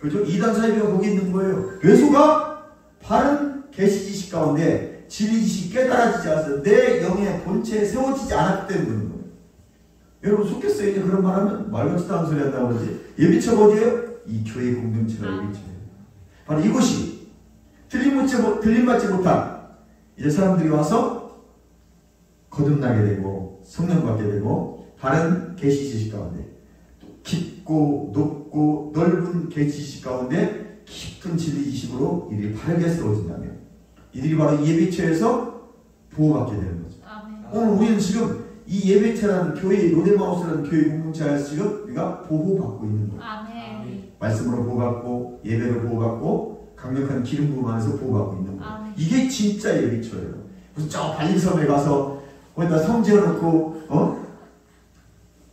그죠? 2단 사입이가 거기 있는 거예요. 외소가 바른 계시 지식 가운데 진리 지식이 깨달아지지 않아서 내 영의 본체에 세워지지 않았기 때문에 거예요. 여러분 속겠어요? 이제 그런 말 하면 말 같지도 않은 소리 한다고 그러지. 예비처가 어디예요? 이 교회 공동체가 예비처예요. 바로 이곳이 들림받지 못한 이제 사람들이 와서 거듭나게 되고 성령 받게 되고 바른 계시 지식 가운데 깊고 높고 넓은 계시 지식 가운데 깊은 진리 지식으로 이들이 바르게 세워진다면 이들이 바로 예배처에서 보호받게 되는 거죠. 오늘 우리는 지금 이 예배처라는 교회, 로데마우스라는 교회 공동체에서 지금 우리가 보호받고 있는 거예요. 말씀으로 보호받고 예배로 보호받고 강력한 기름 부음 안에서 보호받고 있는 거예요. 이게 진짜 예배처예요. 무슨 저 발리섬에 가서 거기다 성 지어놓고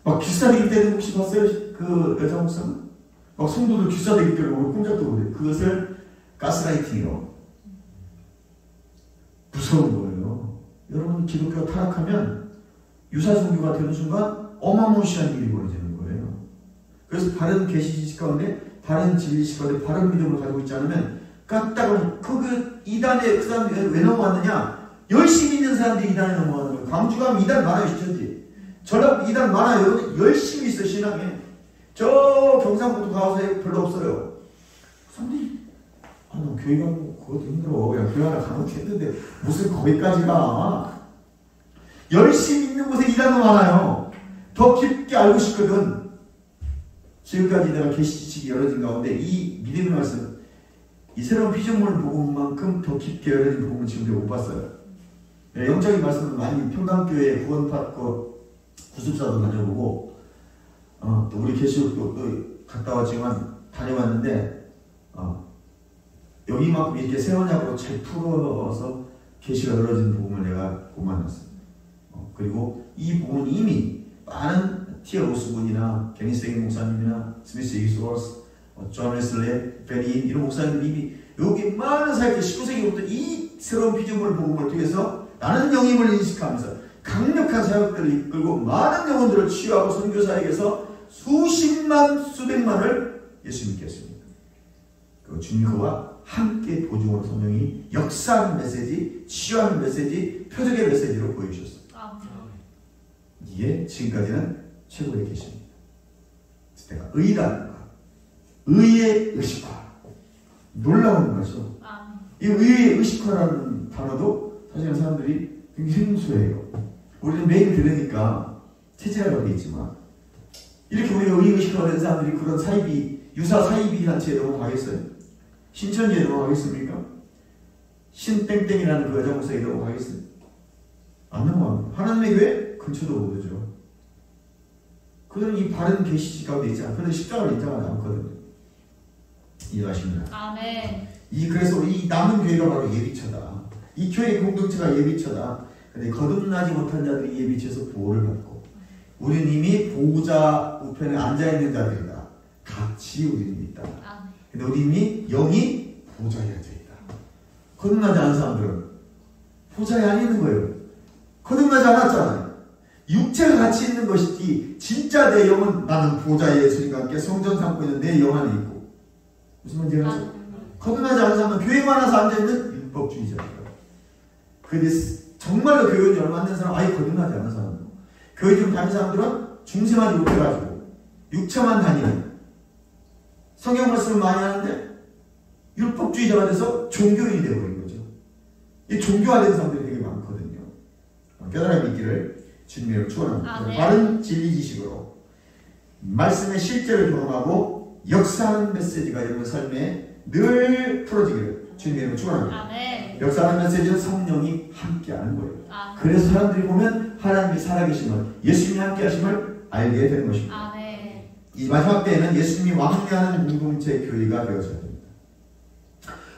막 귀싸대기 때는 혹시 봤어요? 그 여자 목사는? 막 성도들 귀싸대기 때리고 꼼짝도 못해. 그것을 가스라이팅이라고. 무서운 거예요. 여러분 기독교가 타락하면 유사종교가 되는 순간 어마무시한 일이 벌어지는 거예요. 그래서 바른 계시 지식 가운데 바른 진리 지식 가운데 바른 믿음을 가지고 있지 않으면 까딱은 그 이단에 그 사람들이 왜 넘어왔느냐? 열심히 있는 사람들이 이단에 넘어가는 거예요. 광주 가면 이단 많아요. 시천지. 전라도 이단 많아요. 여러분 열심히 있어 신앙에. 저 경상북도 가서 별로 없어요. 사람들이 너 교회 가면 그것도 힘들어. 그냥 교회 하나 가면 됐는데 무슨 거기까지 가. 열심히 있는 곳에 이단도 많아요. 더 깊게 알고 싶거든. 지금까지 내가 계시 지식이 열어진 가운데 이 믿음의 말씀, 이 새로운 피조물 복음만큼 더 깊게 열어진 복음은 지금도 못 봤어요. 네, 영적인 말씀은 많이 평강교회 구원받고 구습사도 다녀보고 또 우리 계시록도 갔다 왔지만 다녀왔는데 여기만큼 이렇게 세원약으로 잘 풀어서 계시가 열어진 복음을 내가 못 만났습니다. 그리고 이 복음은 이미 많은 티어 오스본이나 게니스테인 목사님이나 스미스 이스워스, 존 웨슬레, 베리인 이런 목사님들이 이미 여기 많은 사역들 19세기부터 이 새로운 피조물 복음을 통해서 나는 영임을 인식하면서 강력한 사역들을 이끌고 많은 영혼들을 치유하고 선교사에게서 수십만 수백만을 예수 믿게 했습니다. 그 주님과 함께 보증으로 성령이 역사하는 메시지, 치유하는 메시지, 표적의 메시지로 보여주셨습니다. 이게 지금까지는 최고의 계시입니다. 내가 의라는 것, 의의 의식화, 놀라운 거죠. 이 의의 의식화라는 단어도 사실은 사람들이 굉장히 생소해요. 우리는 매일 들으니까 체질화가 되겠지만 이렇게 우리가 의의 의식화가 된 사람들이 그런 사이비, 유사 사이비 단체에 넘어가겠어요? 신천지에 넘어가겠습니까? 신땡땡이라는 그 여자 목사에 넘어가겠어요? 안 넘어갑니다. 하나님의 교회 근처도 못 오죠. 그들은 이 바른 계시지 가운데 있지 않고, 그들은 십자가를 인정하지 않거든요. 이해하십니까? 아멘. 그래서 이 남은 교회가 바로 예비처다. 이 교회 공동체가 예비처다. 근데 거듭나지 못한 자들이 예비처에서 보호를 받고, 우리는 이미 보호자 우편에 앉아있는 자들이다. 같이 우리는 있다. 근데 우리 이미 영이 보좌에 앉아있다. 거듭나지 않은 사람들은 보좌에 안 있는 거예요. 거듭나지 않았잖아요. 육체가 같이 있는 것이지 진짜 내 영은 나는 보좌에 예수님과 함께 성전 삼고 있는 내 영 안에 있고. 무슨 말인지 알죠? 거듭나지 않은 사람은 교회만 와서 앉아있는 율법주의자예요. 근데 정말로 교회 온 지 얼마 안 된 사람, 아예 거듭나지 않은 사람은 교회 좀 다니는 사람들은 중생하지 못해가지고 육체만 다니는, 성경 말씀을 많이 하는데 율법주의자가 돼서 종교인이 되어버린 거죠. 이 종교화된 사람들이 되게 많거든요. 깨달음이 있기를 주님으로 축원합니다. 바른 진리 지식으로 말씀의 실제를 경험하고 역사하는 메시지가 여러분 삶에 늘 풀어지기를 주님으로 축원합니다. 역사하는 메시지는 성령이 함께하는 거예요. 그래서 사람들이 보면 하나님이 살아계심을, 예수님이 함께하심을 알게 되는 것입니다. 이 마지막 때에는 예수님이 왕래하는 공동체 교회가 되어져야 됩니다.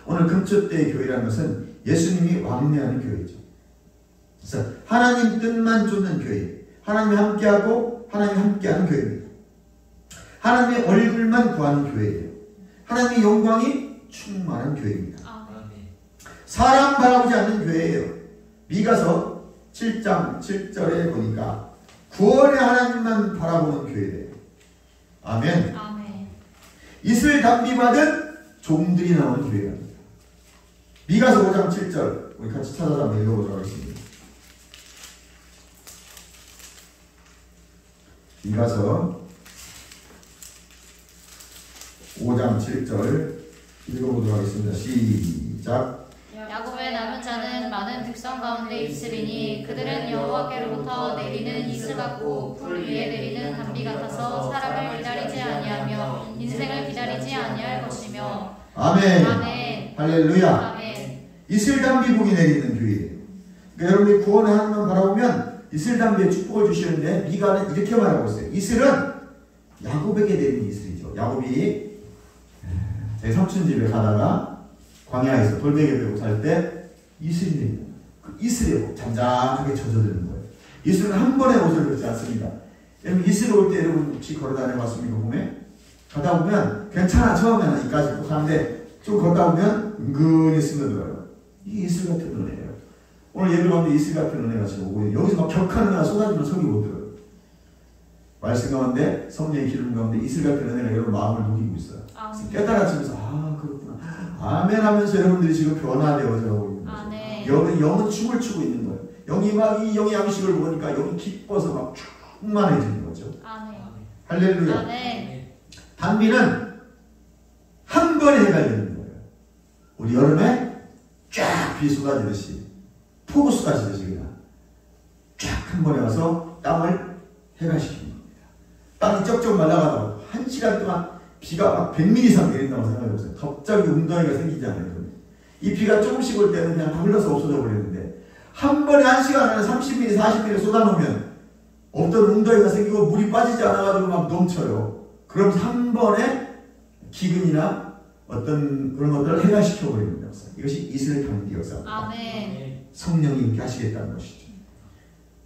오늘 금초 때의 교회라는 것은 예수님이 왕래하는 교회죠. 그래서 하나님 뜻만 쫓는 교회, 하나님이 함께하고 하나님이 함께하는 교회입니다. 하나님의 얼굴만 구하는 교회예요. 하나님의 영광이 충만한 교회입니다. 사람 바라보지 않는 교회예요. 미가서 7장 7절에 보니까 구원의 하나님만 바라보는 교회래요. 아멘. 이슬 담비 받은 종들이 나오는 교회랍니다. 미가서 5장 7절 우리 같이 찾아서 한번 읽어보도록 하겠습니다. 미가서 5장 7절 읽어보도록 하겠습니다. 시작. 야곱의 남은 자는 많은 백성 가운데 있으리니 그들은 여호와께로부터 내리는 이슬 같고 풀 위에 내리는 단비 같아서 사람을 기다리지 아니하며 인생을 기다리지 아니할 것이며. 아멘. 아멘. 할렐루야. 아멘. 이슬 담비 복이 내리는 교회예요. 그러니까 여러분이 구원의 하나님만 바라보면 이슬 담비의 축복을 주시는데 미가는 이렇게 말하고 있어요. 이슬은 야곱에게 내리는 이슬이죠. 야곱이 제 삼촌 집에 가다가 광야에서 돌베개 베고 살 때 이슬이 내립니다. 그 이슬에 잔잔하게 젖어드는 거예요. 이슬은 한 번에 옷을 입지 않습니다. 여러분 이슬 올 때 여러분 혹시 걸어다녀 봤습니까? 봄에? 가다 보면 괜찮아 처음에는 이까지 꼭 하는데 좀 걷다 보면 은근히 스며들어요. 이게 이슬 같은 은혜예요. 오늘 예배 가운데 이슬 같은 은혜가 지금 오고 있는데 여기서 막 격한 은혜가 쏟아지면 속이 못 들어요. 말씀 가운데 성령의 기름 가운데 이슬 같은 은혜가 여러분 마음을 녹이고 있어요. 깨달아지면서 아 그렇구나 아멘 하면서 여러분들이 지금 변화되어져 가고 있는 거죠. 영은 춤을 추고 있는 거예요. 영이 막 이 영의 양식을 먹으니까 영이 기뻐서 막 충만해지는 거죠. 할렐루야. 단비는 한 번에 해가 되는 거예요. 우리 여름에 쫙 비 쏟아지듯이 폭우 쏟아지듯이 그냥 쫙 한 번에 와서 땅을 해가시키는 겁니다. 땅이 쩍쩍 말라가다가 1시간 동안 비가 막 100mm 이상 내린다고 생각해보세요. 갑자기 웅덩이가 생기지 않아요. 이 비가 조금씩 올 때는 그냥 다 흘러서 없어져 버리는데 한 번에 1시간 안에 30mm, 40mm 쏟아놓으면 어떤 웅덩이가 생기고 물이 빠지지 않아가지고 막 넘쳐요. 그럼 한 번에 기근이나 어떤 그런 것들을 해결시켜버리는 역사. 이것이 이스라엘 단비 역사입니다. 성령이 이렇게 하시겠다는 것이죠.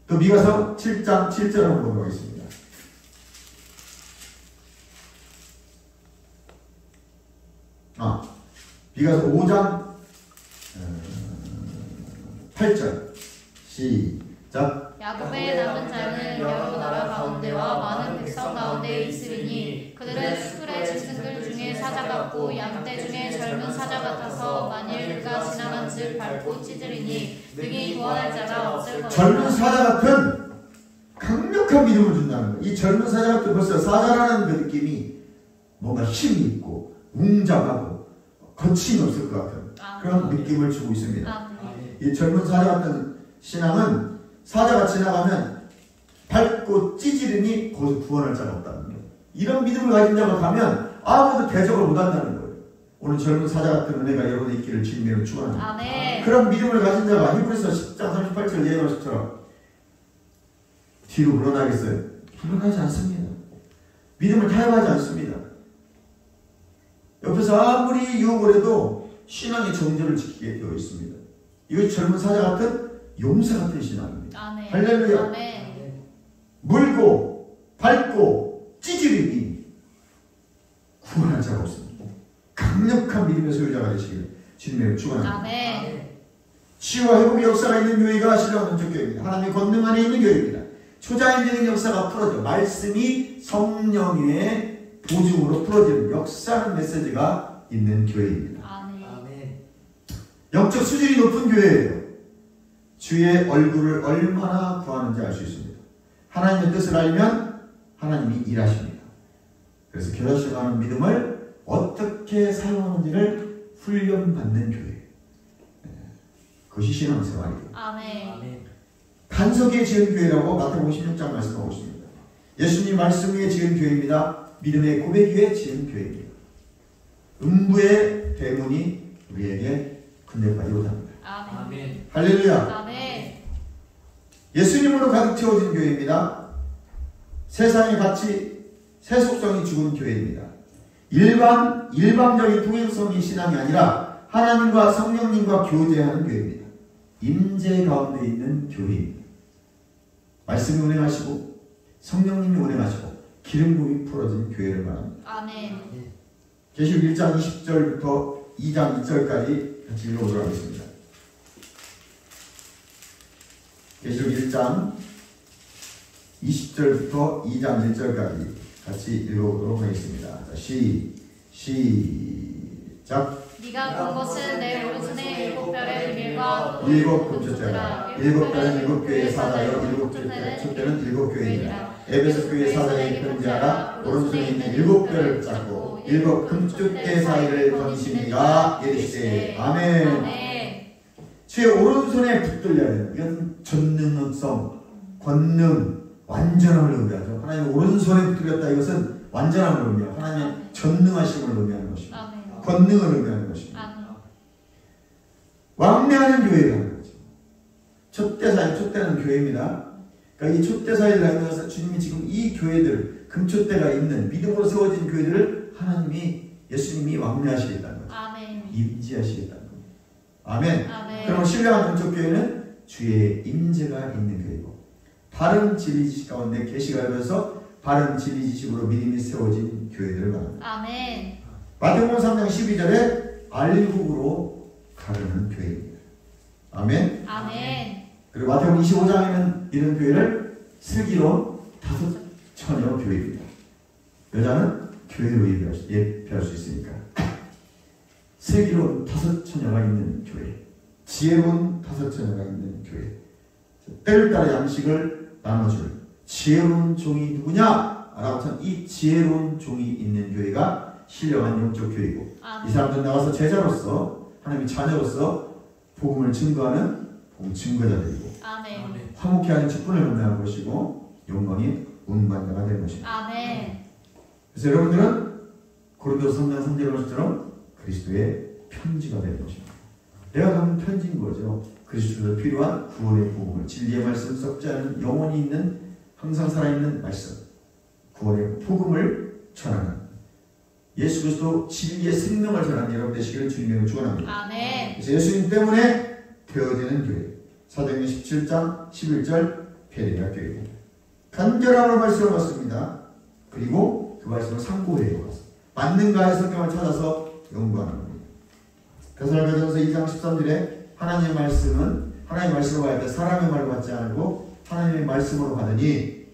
또 미가서 7장 7절을 한번 보도록 하겠습니다. 미가서 5장 8절 시작. 야곱의 남은 자는 여러 나라 가운데와 많은 백성 가운데 있으리니 그들은 수풀의 짐승들 중에 사자 같고 양떼 중에 젊은 사자 같아서 만일 그가 지나간즉 밟고 찢으리니 능히 구원할 자가 없을 것이다. 젊은 사자 같은 강력한 믿음을 준다는 거예요. 이 젊은 사자 같은 벌써 사자라는 그 느낌이 뭔가 힘이 있고 웅장하고 거침이 없을 것 같은 그런 느낌을 주고 있습니다. 이 젊은 사자 같은 신앙은 사자가 지나가면 밟고 찢으리니 거기서 구원할 자가 없다는 거예요. 이런 믿음을 가진 자가 가면 아무도 대적을 못한다는 거예요. 오늘 젊은 사자 같은 은혜가 여러분의 있기를 주님으로 축원합니다. 그런 믿음을 가진 자가 히브리서 10장 38절 예언한 것처럼 뒤로 물러나겠어요? 물러나지 않습니다. 믿음을 타협하지 않습니다. 옆에서 아무리 유혹을 해도 신앙의 정절을 지키게 되어 있습니다. 이것이 젊은 사자 같은 용사 같은 신앙입니다. 할렐루야. 물고 밟고 찢으리니 구원할 자가 없습니다. 강력한 믿음의 소유자가 되시길 주님의 축원합니다. 치유와 회복의 역사가 있는 교회가 신뢰하는 교회입니다. 하나님의 권능 안에 있는 교회입니다. 초자연적인 역사가 풀어져 말씀이 성령의 보증으로 풀어지는 역사하는 메시지가 있는 교회입니다. 영적 수준이 높은 교회예요. 주의 얼굴을 얼마나 구하는지 알 수 있습니다. 하나님의 뜻을 알면 하나님이 일하십니다. 그래서 결혼식하는 믿음을 어떻게 사용하는지를 훈련받는 교회. 그것이 신앙생활이에요. 아멘. 반석에 지은 교회라고 마태복음 16장 말씀하고 있습니다. 예수님 말씀 위에 지은 교회입니다. 믿음의 고백 위에 지은 교회입니다. 음부의 대문이 우리에게 근접하지 못합니다. 아멘. 할렐루야. 아멘. 예수님으로 가득 채워진 교회입니다. 세상의 가치, 세속성이 죽은 교회입니다. 일방적인 통행성이 신앙이 아니라 하나님과 성령님과 교제하는 교회입니다. 임재 가운데 있는 교회입니다. 말씀이 운행하시고 성령님이 운행하시고 기름 부음이 풀어진 교회를 말합니다. 아멘. 계시록 1장 20절부터 2장 2절까지 같이 읽어보도록 하겠습니다. 계시록 1장 20절부터 2장 1절까지 같이 읽어보도록 하겠습니다. 자, 시작. 네가 본 것은 내 오른손에 일곱 별의 비밀과 일곱 금초대라. 일곱 별은 일곱 교회의 사자요 일곱 촛대는 일곱 교회이니라. 에베소 교회의 사자에게 편지하라. 오른손에 있는 일곱 별을 잡고 일곱 금초대 사이를 거니시니가 이르시되 아멘. 아멘. 주의 오른손에 붙들려야 돼요. 이건 전능성, 권능, 완전함을 의미하죠. 하나님 오른손에 붙들렸다. 이것은 완전함을 의미하고 하나님의 전능하심을 의미하는 것입니다. 아멘. 권능을 의미하는 것입니다. 아멘. 왕래하는 교회라는 거죠. 촛대사의 촛대는 교회입니다. 그러니까 이 촛대사를 하면서 주님이 지금 이 교회들, 금촛대가 있는 믿음으로 세워진 교회들을 하나님이 예수님이 왕래하시겠다는 거죠. 아멘. 임재하시겠다는 겁니다. 아멘. 아멘. 그럼 신령한 금촉교회는 주의 임재가 있는 교회고 바른 진리지식 가운데 계시가 열려서 바른 진리지식으로 믿음이 세워진 교회들을 말합니다. 아멘. 마태복음 3장 12절에 알국으로 가르는 교회입니다. 아멘. 아멘. 그리고 마태복음 25장에는 이런 교회를 슬기로운 다섯 처녀 교회입니다. 여자는 교회로 예표할 수 있으니까. 슬기로운 다섯 처녀가 있는 교회, 지혜로운 다섯 처녀가 있는 교회, 때를 따라 양식을 나눠줄 지혜로운 종이 누구냐? 라고 한 이 지혜로운 종이 있는 교회가 신령한 영적 교회이고, 이 사람들은 나와서 제자로서 하나님의 자녀로서 복음을 증거하는 복음 증거자들이고, 아멘. 화목해하는 직분을 감당할 것이고 영광이 운반자가 되는 것입니다. 아멘. 그래서 여러분들은 고린도서 3장 3절의 말씀처럼 그리스도의 편지가 되는 것입니다. 내가 갖는 편지인 거죠. 그리스도로 필요한 구원의 복음을, 진리의 말씀 썩지 않은 영원히 있는 항상 살아있는 말씀, 구원의 복음을 전하는 예수 그리스도 진리의 생명을 전하는 여러분 되시기를 주님으로 축원합니다. 아멘. 그래서 예수님 때문에 되어지는 교회, 사도행전 17장 11절 베레아 교회입니다. 간절함으로 말씀을 받습니다. 그리고 그 말씀을 상고해요. 맞는가의 성경을 찾아서 연구하는 겁니다. 데살로니가전서 2장 13절에 하나님의 말씀은 하나님의 말씀으로 받을 때 사람의 말을 받지 않고 하나님의 말씀으로 받으니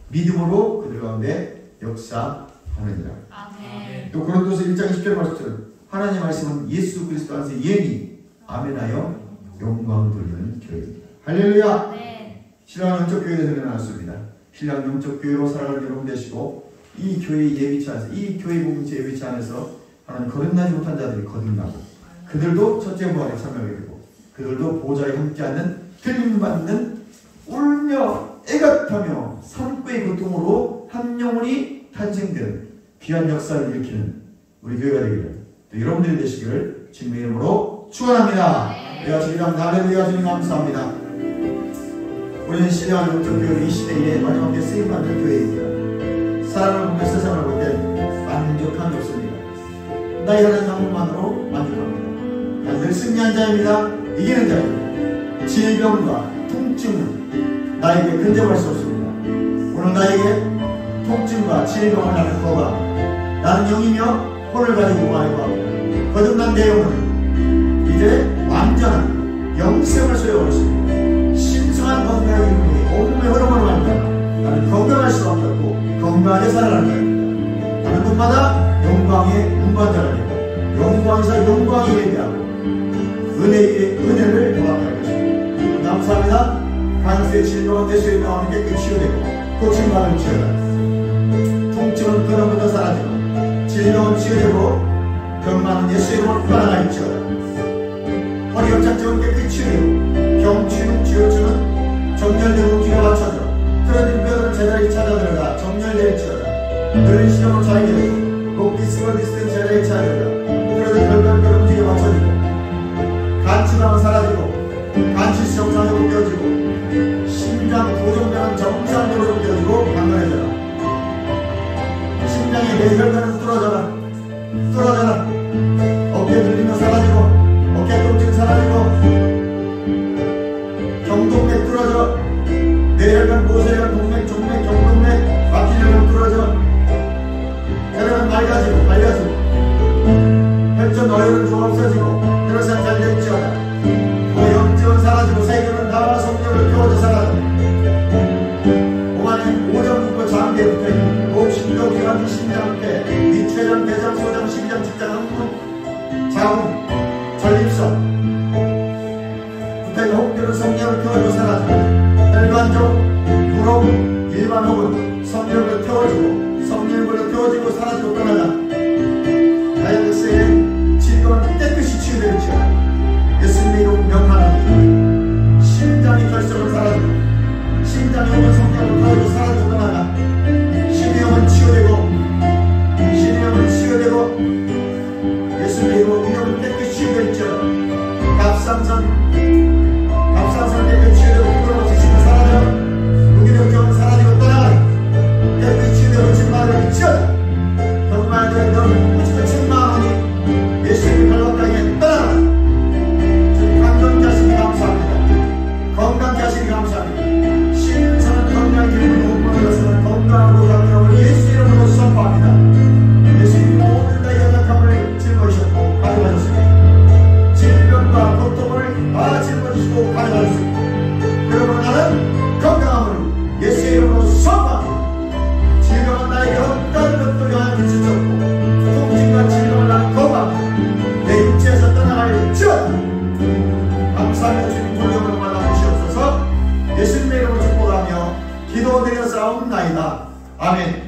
믿음으로 그들 가운데 역사하느니라. 아멘. 또 고린도서 1장 20절 말씀처럼 하나님의 말씀은 예수 그리스도 안에서 예니 아멘하여 영광 돌리는 교회입니다. 할렐루야. 네. 신랑 영적 교회에 대해서 나눴습니다. 신랑 영적 교회로 살아갈 여러분 되시고 이 교회 예비치 안에서 이 교회 공동체 예비치 안에서 하나님 거듭나지 못한 자들이 거듭나고 그들도 첫째 부활에 참여하게 되고 그들도 보좌에 함께하는 틀림받는 울며 애같하며 산불의 고통으로 한 영혼이 탄생되는 귀한 역사를 일으키는 우리 교회가 되기를 또 여러분들이 되시기를 주님의 이름으로 축원합니다. 내가 주님합니다. 할렐루야. 주님 감사합니다. 우리는 신령한 영적 교회 이 시대에 마지막에 쓰임받는 교회입니다. 사람을 보며 세상을 볼 때 만족함이 없습니다. 나의 하나님 한 분만으로 만족합니다. 늘 승리한 자입니다. 이기는 자입니다. 질병과 통증은 나에게 근접할 수 없습니다. 오늘 나에게 통증과 질병을 나는 거부합니다. 나는 영이며 혼을 가지고 말하고 거듭난 내 영혼은 이제 완전한 영생을 소유하고 있습니다. 신성한 건강의 이름으로 온몸의 흐름으로 갑니다. 나는 건강할 수밖에 없고 건강하게 살아가는 자입니다. 하는 곳마다 영광의 운반자가 되고 영광에서 영광이 예배하고 은혜의 은혜를 더하게 할 것입니다. 감사합니다. 장수의 질병은 예수의 명함을 깨끗이 치유되고 고침받을지어다. 통증은 그로부터 사라지고 질병은 치유되고 병만은 예수의 이름으로 떠나갈지어다. 허리 협착증은 깨끗이 치유되고 경추, 지혈증은 정렬되고 움직여 맞춰져 틀어진 뼈들은 제자리에 찾아들어가 정렬될지어다. 느린 시간으로 자유게 되고 목 디스크가 디스크는 제자리에 찾아들어가 틀어진 뼈들 움직여 맞춰지고 간치방은 사라지고 간치수 정상으로 깨어지고 심장 고정면은 정상적으로 깨어지고 강건해져라. 심장의 뇌혈관은 뚫어져라. 어깨 들리면 사라지고 어깨 통증 사라지고 경동맥 뚫어져. 뇌혈관, 모세혈관, 동맥, 종맥, 경동맥, 막히려면 뚫어져. 혈관은 맑아지고 혈전 어혈은 좀 없어지고 혈관 잘 될지어다. 고염증은 사라지고 세균은 다 성령을 태워져 사라져. 몸 안에 오장육부 장기에 붙어있는 목, 심도, 기관지, 심장폐, 위췌장, 대장, 소장, 심장, 직장, 항문, 자궁, 전립선 붙어있는 혹들은 성령을 태워져 사라져. 혈관종, 무록, 일반 혹은 성령으로 태워지고 사라지고 떠나가. 다이아베티스의 질병은 깨끗이 치유될지어다. 예수님의 이름 명하나니 심장이 결석은 사라지고 심장이 오면 성령을 태워져 사라지고 떠나가. 심령은 치유되고 예수님의 이름 운명은 깨끗이 치유될지어다. 갑상선 깨끗이 치유되고 부끄러워서 지금 사라져. 무기력증은 사라지고 떠나가. 깨끗이 치유되고 진마를 미치어다. 정말 너는 무지개 책망하니 예수님의 발바닥에 떠나가. 건강케 하시니 감사합니다. 신선한 건강의 기름을 온몸에서는 건강으로 강력을 예수 이름으로 선포합니다. 예수님이 모든 나의 연약함을 짊어지셨고 가져가셨으니 질병과 고통을 다 짊어지시고 가져가셨으니 그러므로 나는 건강함을 예수 이름으로 선포합니다. 질병은 나에게 어떤 것도 영향을 미치셨고 통증과 질병을 나는 거부합니다. 내 육체에서 떠나갈지어다. 감사합니다. 주님 돌려오는 마다 주시옵소서. 예수님의 이름으로 축복하며 기도드려 싸움나이다. 아멘.